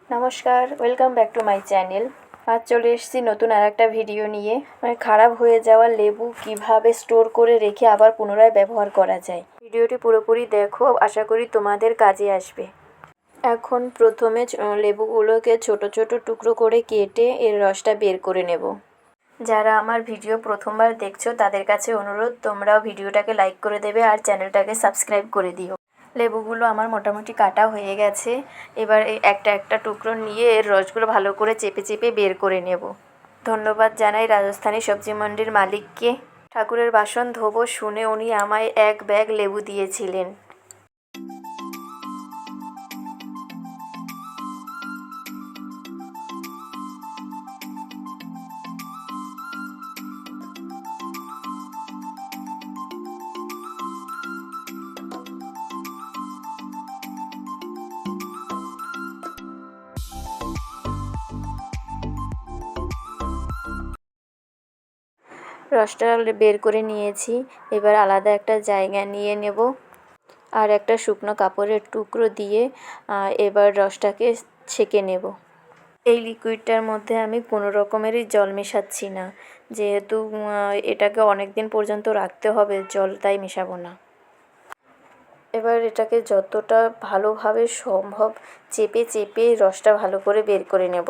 নমস্কার, welcome back to my channel. আজ চলে এসেছি নতুন আরেকটা ভিডিও নিয়ে। খারাপ হয়ে যাওয়া লেবু কিভাবে স্টোর করে রেখে আবার পুনরায় ব্যবহার করা যায়। ভিডিওটি পুরোপুরি দেখো, আশা করি তোমাদের কাজে আসবে। এখন প্রথমে লেবুগুলোকে ছোট ছোট টুকরো করে কেটে এর রসটা বের করে নেব। যারা আমার ভিডিও প্রথমবার দেখছো তাদের কাছে অনুরোধ, তোমরাও ভিডিওটাকে লাইক করে দেবে আর চ্যানেলটাকে সাবস্ক্রাইব করে দিও। লেবুগুলো আমার মোটামুটি কাটা হয়ে গেছে। এবার এই একটা একটা টুকরো নিয়ে এর রসগুলো ভালো করে চেপে চেপে বের করে নেব। ধন্যবাদ জানাই রাজস্থানী সবজি মন্ডির মালিককে। ঠাকুরের বাসন ধোবো শুনে উনি আমায় এক ব্যাগ লেবু দিয়েছিলেন। রসটা বের করে নিয়েছি। এবার আলাদা একটা জায়গা নিয়ে নেব আর একটা শুকনো কাপড়ের টুকরো দিয়ে এবার রসটাকে ছেঁকে নেব। এই লিকুইডটার মধ্যে আমি কোনো রকমেরই জল মেশাচ্ছি না, যেহেতু এটাকে অনেক দিন পর্যন্ত রাখতে হবে, জল তাই মেশাবো না। এবার এটাকে যতটা ভালোভাবে সম্ভব চেপে চেপে রসটা ভালো করে বের করে নেব।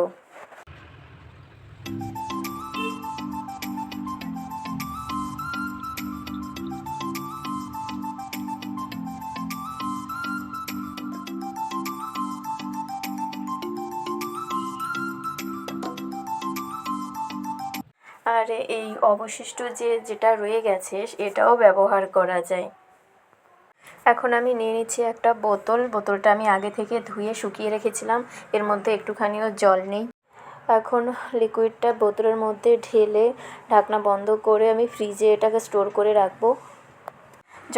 আর এই অবশিষ্ট যেটা রয়ে গেছে এটাও ব্যবহার করা যায়। এখন আমি নিয়ে নিচ্ছি একটা বোতলটা আমি আগে থেকে ধুয়ে শুকিয়ে রেখেছিলাম, এর মধ্যে একটুখানিও জল নেই। এখন লিকুইডটা বোতলের মধ্যে ঢেলে ঢাকনা বন্ধ করে আমি ফ্রিজে এটাকে স্টোর করে রাখবো।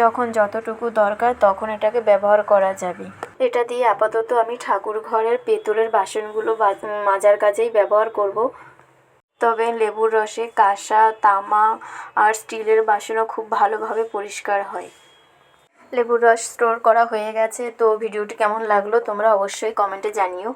যখন যতটুকু দরকার তখন এটাকে ব্যবহার করা যাবে। এটা দিয়ে আপাতত আমি ঠাকুর ঘরের পেতলের বাসনগুলো মাজার কাজেই ব্যবহার করব। তবে লেবুর রসে কাঁসা, তামা আর স্টিলের বাসনও খুব ভালোভাবে পরিষ্কার হয়। লেবুর রস স্টোর করা হয়ে গেছে। তো ভিডিওটি কেমন লাগলো তোমরা অবশ্যই কমেন্টে জানিও।